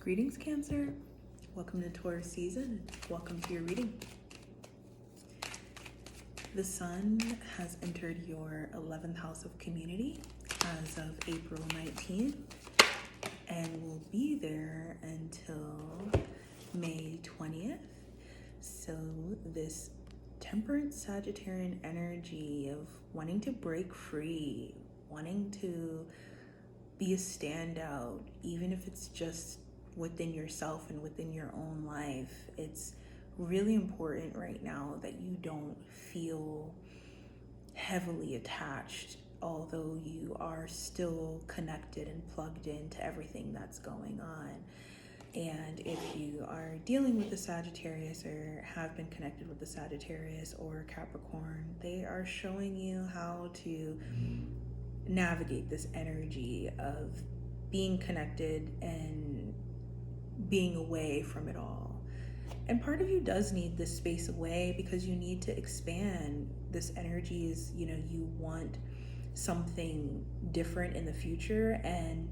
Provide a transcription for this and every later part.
Greetings, Cancer. Welcome to Taurus season. Welcome to your reading. The sun has entered your 11th house of community as of April 19th and will be there until May 20th. So this temperance Sagittarian energy of wanting to break free, wanting to be a standout, even if it's just within yourself and within your own life. It's really important right now that you don't feel heavily attached, although you are still connected and plugged into everything that's going on. And if you are dealing with the Sagittarius or have been connected with the Sagittarius or Capricorn, they are showing you how to navigate this energy of being connected and being away from it all. And part of you does need this space away because you need to expand. This energy is, you want something different in the future. And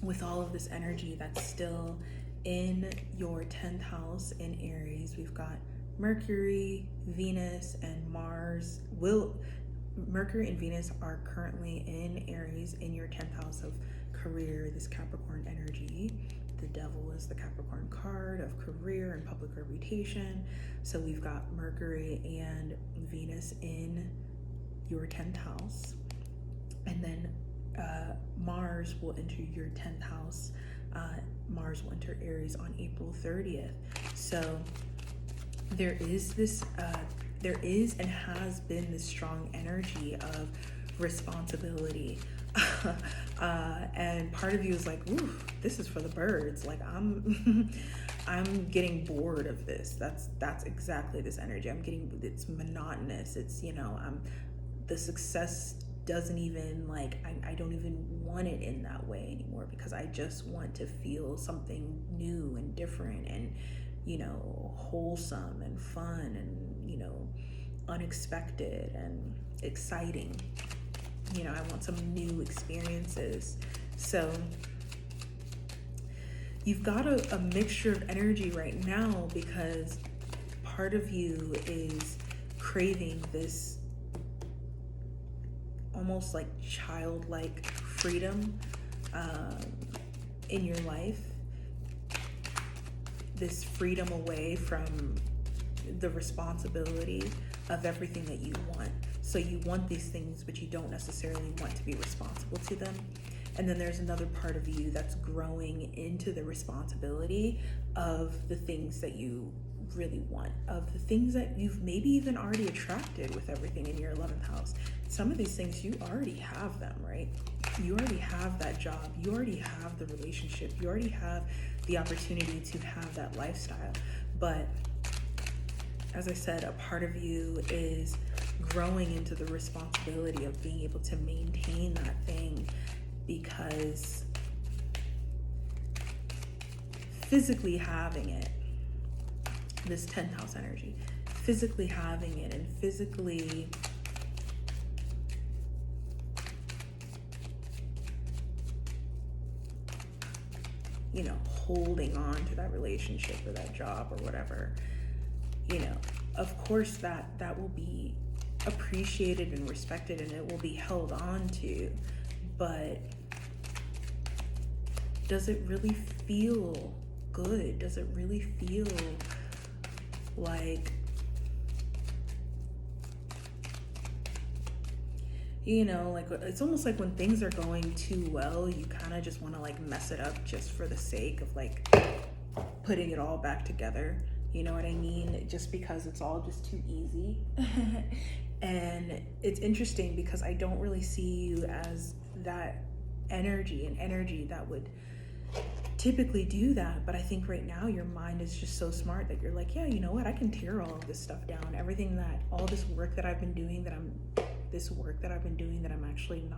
with all of this energy that's still in your 10th house in Aries, we've got Mercury, Venus, and Mars. Mercury and Venus are currently in Aries in your 10th house of career, this Capricorn energy. The devil is the Capricorn card of career and public reputation. So we've got Mercury and Venus in your 10th house. And then Mars will enter your 10th house. Mars will enter Aries on April 30th. So there is and has been this strong energy of responsibility. And part of you is like, ooh, this is for the birds. Like I'm getting bored of this. That's exactly this energy. It's monotonous. It's, the success doesn't even I don't even want it in that way anymore, because I just want to feel something new and different and, wholesome and fun and, unexpected and exciting. I want some new experiences. So you've got a mixture of energy right now, because part of you is craving this almost like childlike freedom in your life, this freedom away from the responsibility of everything that you want. So you want these things, but you don't necessarily want to be responsible to them. And then there's another part of you that's growing into the responsibility of the things that you really want, of the things that you've maybe even already attracted with everything in your 11th house. Some of these things, you already have them, right? You already have that job. You already have the relationship. You already have the opportunity to have that lifestyle. But as I said, a part of you is growing into the responsibility of being able to maintain that thing, because physically having it, this 10th house energy, physically having it and physically holding on to that relationship or that job or whatever, of course that will be appreciated and respected and it will be held on to, but does it really feel good? Does it really feel like, it's almost like when things are going too well, you kind of just want to mess it up just for the sake of putting it all back together. You know what I mean? Just because it's all just too easy. And it's interesting because I don't really see you as that energy that would typically do that. But I think right now your mind is just so smart that you're like, yeah, you know what? I can tear all of this stuff down. All this work that I've been doing that I'm actually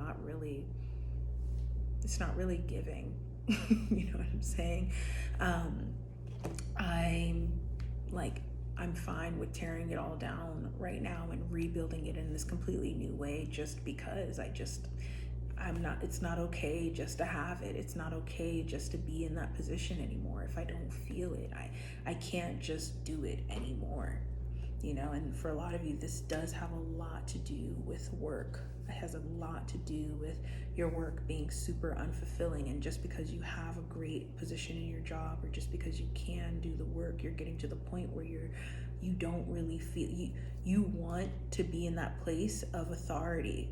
it's not really giving. You know what I'm saying? I'm fine with tearing it all down right now and rebuilding it in this completely new way, just because It's not okay just to have it. It's not okay just to be in that position anymore. If I don't feel it, I can't just do it anymore. And for a lot of you, this does have a lot to do with work. It has a lot to do with your work being super unfulfilling. And just because you have a great position in your job, or just because you can do the work, you're getting to the point where you don't really feel, you want to be in that place of authority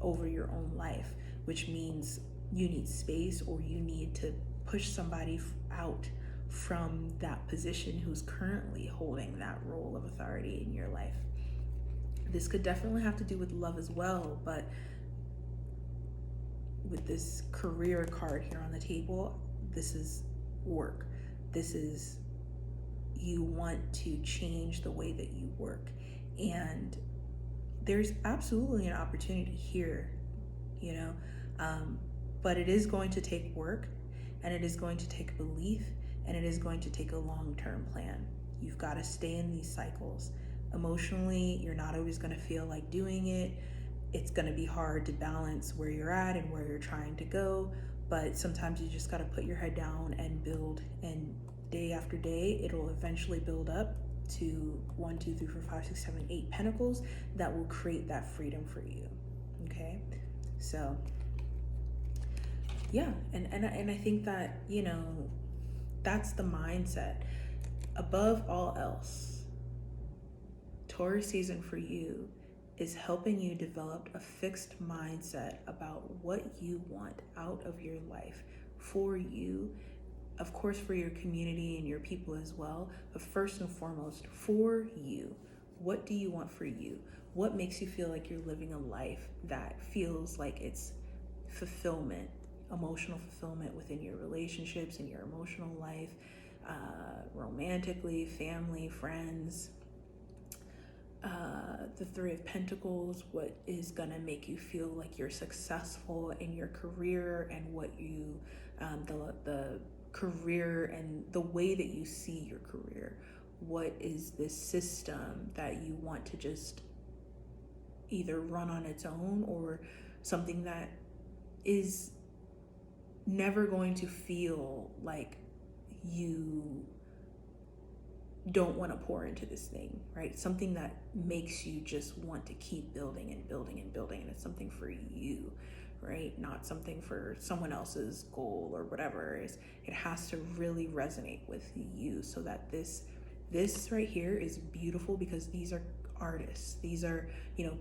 over your own life, which means you need space, or you need to push somebody out from that position who's currently holding that role of authority in your life. This could definitely have to do with love as well, but with this career card here on the table, this is work. This is, you want to change the way that you work. And there's absolutely an opportunity here, but it is going to take work, and it is going to take belief, and it is going to take a long-term plan. You've got to stay in these cycles. Emotionally, you're not always going to feel like doing it. It's going to be hard to balance where you're at and where you're trying to go, but sometimes you just got to put your head down and build, and day after day, it'll eventually build up to 1, 2, 3, 4, 5, 6, 7, 8 pentacles that will create that freedom for you. Okay? So yeah, and I think that, that's the mindset. Above all else, Taurus season for you is helping you develop a fixed mindset about what you want out of your life for you, of course, for your community and your people as well, but first and foremost, for you. What do you want for you? What makes you feel like you're living a life that feels like it's fulfillment, emotional fulfillment within your relationships and your emotional life, romantically, family, friends. The Three of Pentacles, what is gonna make you feel like you're successful in your career, and what you, the career and the way that you see your career. What is this system that you want to just either run on its own, or something that is never going to feel like you don't want to pour into this thing, right? Something that makes you just want to keep building and building and building, and it's something for you, right? Not something for someone else's goal or whatever. It has to really resonate with you, so that this right here is beautiful, because these are artists. These are,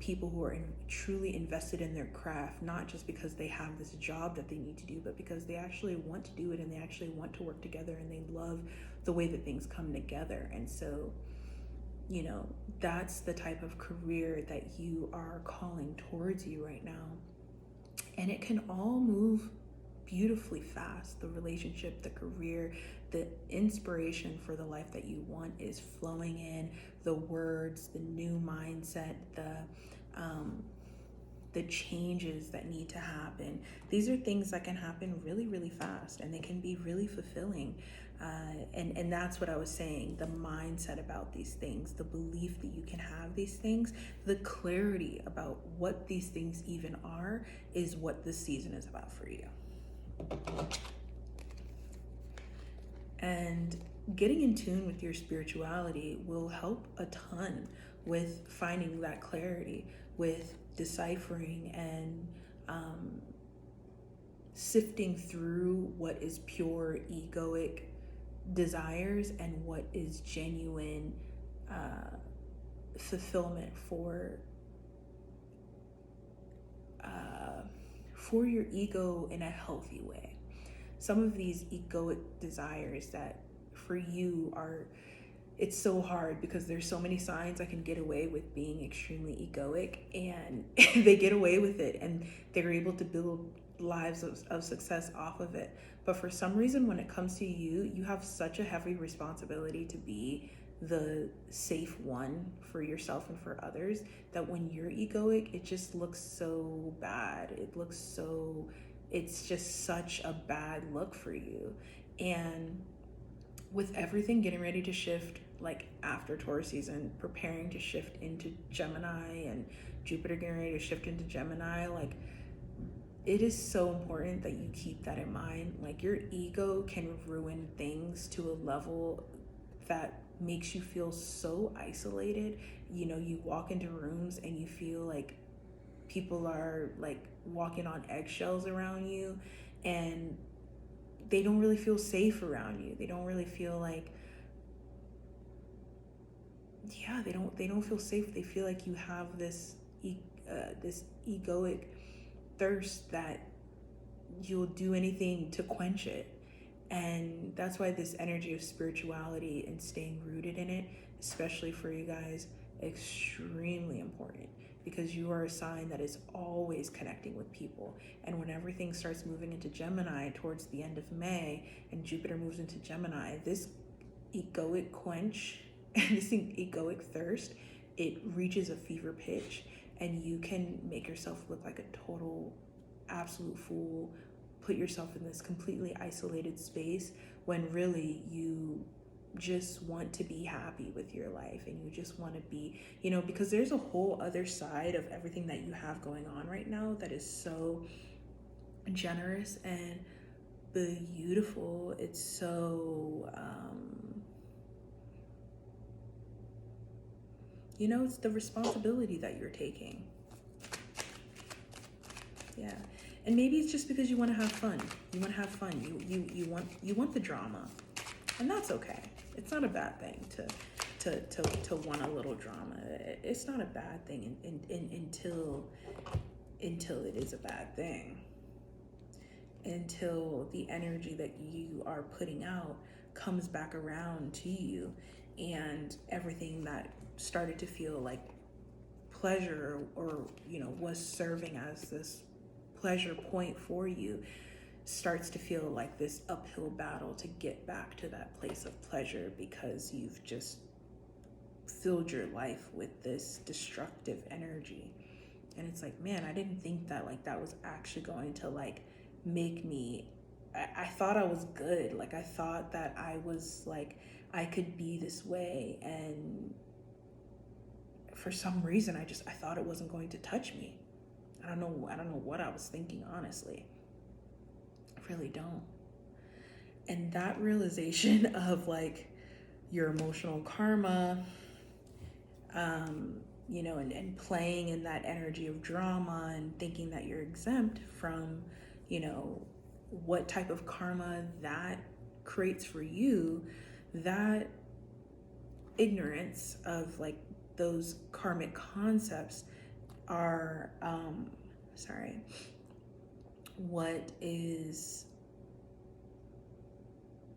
people who are truly invested in their craft, not just because they have this job that they need to do, but because they actually want to do it, and they actually want to work together, and they love the way that things come together. And so, that's the type of career that you are calling towards you right now. And it can all move beautifully fast. The relationship, the career, the inspiration for the life that you want is flowing in. The words, the new mindset, the changes that need to happen. These are things that can happen really, really fast, and they can be really fulfilling. And that's what I was saying, the mindset about these things, the belief that you can have these things, the clarity about what these things even are, is what this season is about for you. And getting in tune with your spirituality will help a ton with finding that clarity, with deciphering and sifting through what is pure egoic desires and what is genuine fulfillment for your ego in a healthy way. Some of these egoic desires that for you are, it's so hard because there's so many signs that can get away with being extremely egoic, and they get away with it, and they're able to build lives of success off of it. But for some reason, when it comes to you, you have such a heavy responsibility to be the safe one for yourself and for others, that when you're egoic, it just looks so bad. It's just such a bad look for you. And with everything getting ready to shift, like after Taurus season, preparing to shift into Gemini, and Jupiter getting ready to shift into Gemini, like it is so important that you keep that in mind. Like, your ego can ruin things to a level that makes you feel so isolated. You know, you walk into rooms and you feel like people are like walking on eggshells around you, and they don't really feel safe around you. They don't really feel like, yeah, they don't feel safe. They feel like you have this egoic thirst that you'll do anything to quench it. And that's why this energy of spirituality and staying rooted in it, especially for you guys, extremely important, because you are a sign that is always connecting with people. And when everything starts moving into Gemini towards the end of May and Jupiter moves into Gemini, this egoic quench this egoic thirst, it reaches a fever pitch, and you can make yourself look like a total absolute fool, put yourself in this completely isolated space when really you just want to be happy with your life, and you just want to be, you know, because there's a whole other side of everything that you have going on right now that is so generous and beautiful. It's so you know, it's the responsibility that you're taking. Yeah. And maybe it's just because you want to have fun. You want to have fun. You want the drama. And that's okay. It's not a bad thing to want a little drama. It's not a bad thing until it is a bad thing. Until the energy that you are putting out comes back around to you, and everything that started to feel like pleasure, or you know, was serving as this pleasure point for you, starts to feel like this uphill battle to get back to that place of pleasure, because you've just filled your life with this destructive energy. And it's like, man, I didn't think that like that was actually going to like make me, I thought I was good. Like, I thought that I was like, I could be this way, and for some reason I thought it wasn't going to touch me. I don't know what I was thinking, honestly. I really don't. And that realization of like your emotional karma, you know, and playing in that energy of drama and thinking that you're exempt from, you know, what type of karma that creates for you, that ignorance of like those karmic concepts are what is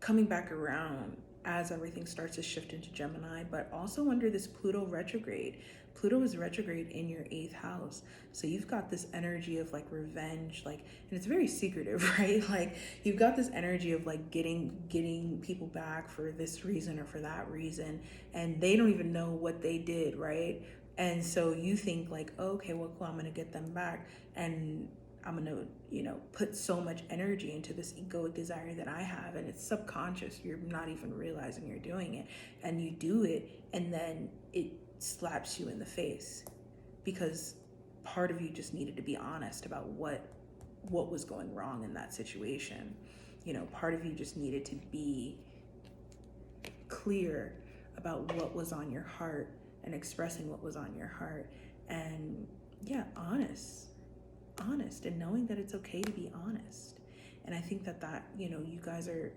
coming back around as everything starts to shift into Gemini, but also under this Pluto retrograde. Pluto is retrograde in your 8th house. So you've got this energy of like revenge, like, and it's very secretive, right? Like, you've got this energy of like getting people back for this reason or for that reason, and they don't even know what they did, right? And so you think like, oh, okay, well, cool, I'm gonna get them back, and I'm gonna, you know, put so much energy into this egoic desire that I have, and it's subconscious. You're not even realizing you're doing it, and you do it, and then it slaps you in the face, because part of you just needed to be honest about what was going wrong in that situation. You know, part of you just needed to be clear about what was on your heart and expressing what was on your heart, and yeah, honest, and knowing that it's okay to be honest. And I think that you know, you guys are,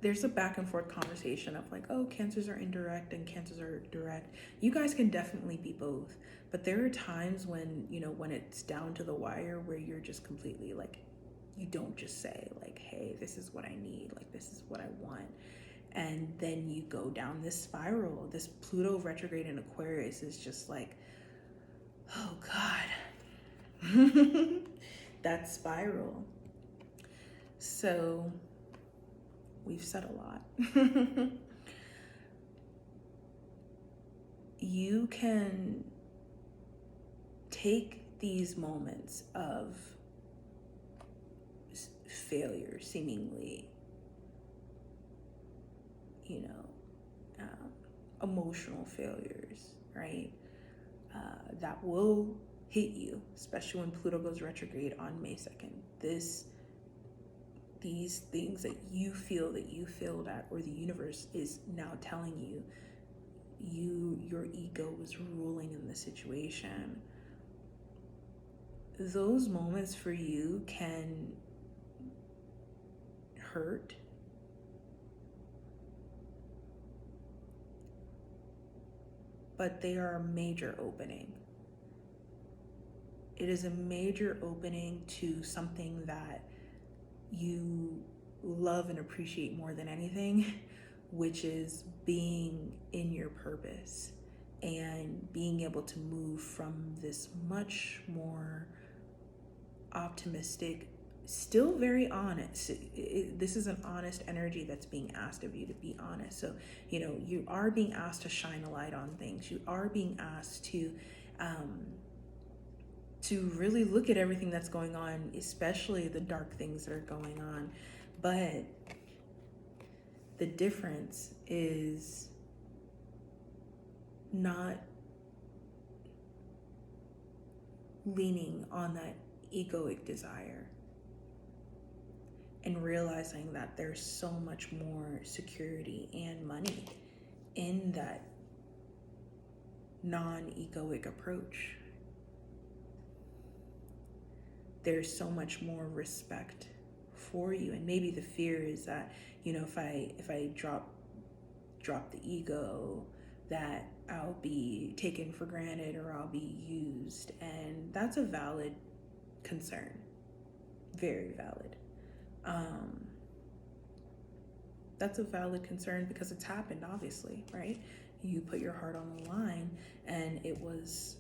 there's a back and forth conversation of like, oh, Cancers are indirect and Cancers are direct. You guys can definitely be both, but there are times when, you know, when it's down to the wire, where you're just completely like, you don't just say like, hey, this is what I need, like, this is what I want. And then you go down this spiral. This Pluto retrograde in Aquarius is just like, oh God, that spiral. So we've said a lot. You can take these moments of failure, seemingly, you know, emotional failures, right? That will hit you, especially when Pluto goes retrograde on May 2nd. These things that you feel that you failed at, or the universe is now telling you, your ego was ruling in the situation. Those moments for you can hurt, but they are a major opening. It is a major opening to something that you love and appreciate more than anything, which is being in your purpose and being able to move from this much more optimistic, still very honest. This is an honest energy that's being asked of you, to be honest. So, you are being asked to shine a light on things. You are being asked to really look at everything that's going on, especially the dark things that are going on. But the difference is not leaning on that egoic desire and realizing that there's so much more security and money in that non-egoic approach. There's so much more respect for you. And maybe the fear is that, if I drop the ego, that I'll be taken for granted or I'll be used. And that's a valid concern. Very valid. That's a valid concern because it's happened, obviously, right? You put your heart on the line and it was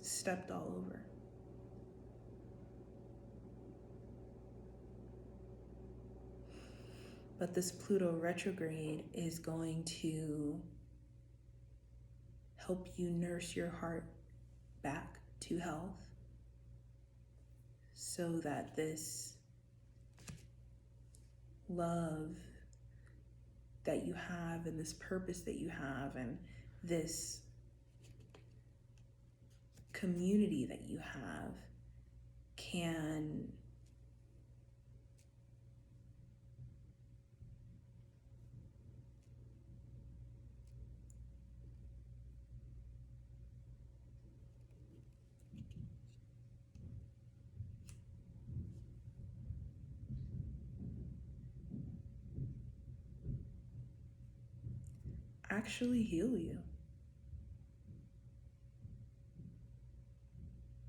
stepped all over. But this Pluto retrograde is going to help you nurse your heart back to health so that this love that you have and this purpose that you have and this community that you have can actually heal you.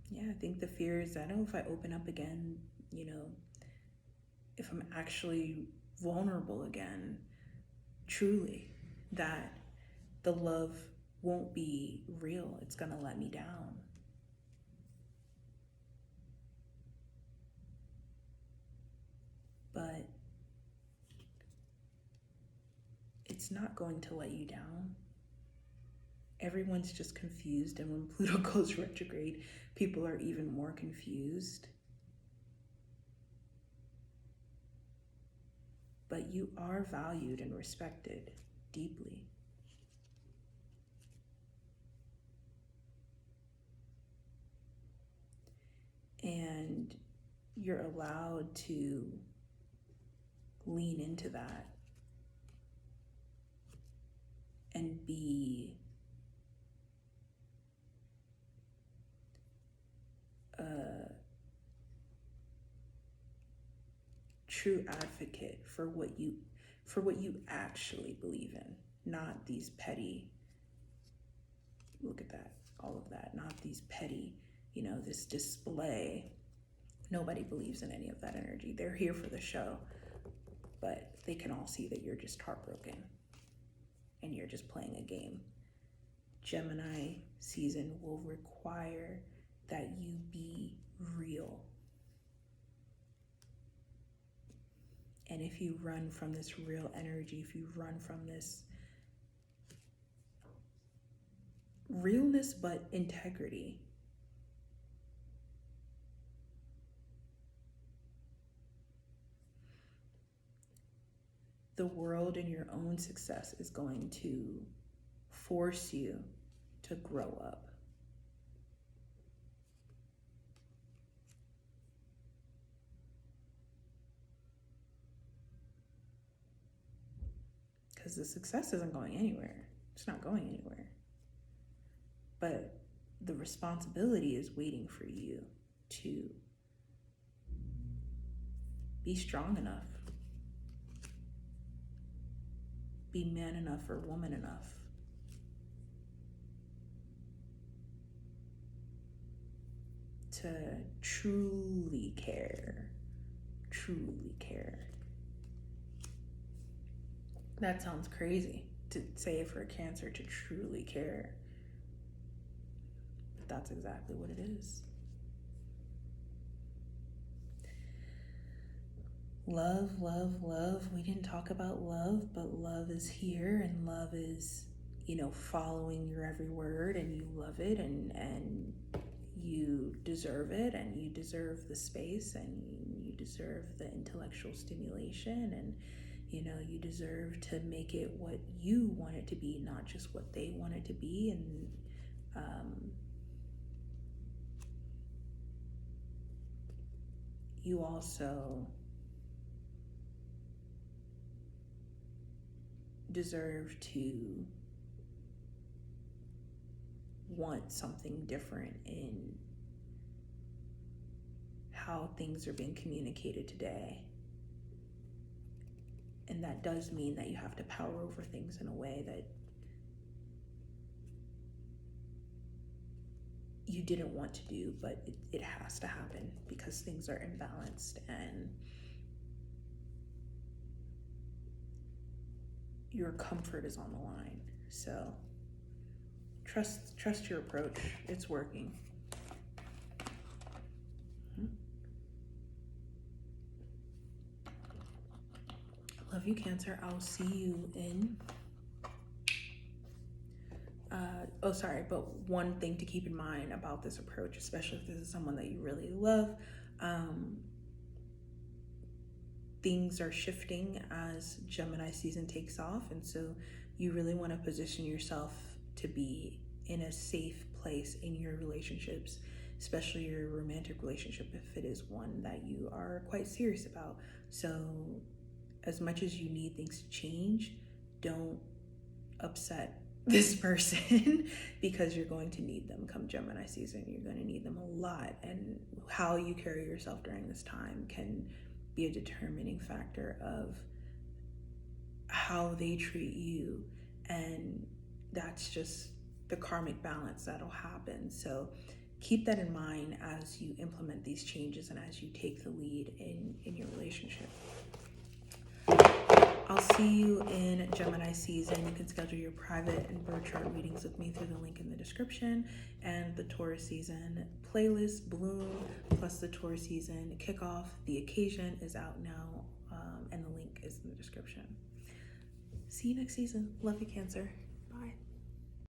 Yeah, I think the fear is that, if I open up again, if I'm actually vulnerable again, truly, that the love won't be real. It's gonna let me down. But it's not going to let you down. Everyone's just confused, and when Pluto goes retrograde, people are even more confused. But you are valued and respected deeply. And you're allowed to lean into that and be a true advocate for what you actually believe in, not these petty, look at that, all of that, not these petty, this display. Nobody believes in any of that energy. They're here for the show, but they can all see that you're just heartbroken and you're just playing a game. Gemini season will require that you be real. And if you run from this real energy, if you run from this realness but integrity, the world and your own success is going to force you to grow up. Because the success isn't going anywhere. It's not going anywhere. But the responsibility is waiting for you to be strong enough, be man enough or woman enough to truly care. Truly care. That sounds crazy to say for a Cancer to truly care. But that's exactly what it is. Love, love, love. We didn't talk about love, but love is here, and love is, following your every word, and you love it, and you deserve it, and you deserve the space, and you deserve the intellectual stimulation, and you deserve to make it what you want it to be, not just what they want it to be. And you also deserve to want something different in how things are being communicated today. And that does mean that you have to power over things in a way that you didn't want to do, but it has to happen because things are imbalanced and your comfort is on the line. So trust your approach. It's working. Love you, Cancer. I'll see you in but one thing to keep in mind about this approach, especially if this is someone that you really love, things are shifting as Gemini season takes off, and so you really want to position yourself to be in a safe place in your relationships, especially your romantic relationship if it is one that you are quite serious about. So as much as you need things to change, don't upset this person because you're going to need them come Gemini season. You're going to need them a lot, and how you carry yourself during this time can be a determining factor of how they treat you, and that's just the karmic balance that'll happen. So keep that in mind as you implement these changes and as you take the lead in your relationship. I'll see you in Gemini season. You can schedule your private and birth chart readings with me through the link in the description, and the Taurus season playlist Bloom plus the Taurus season kickoff. The occasion is out now, and the link is in the description. See you next season. Love you, Cancer. Bye.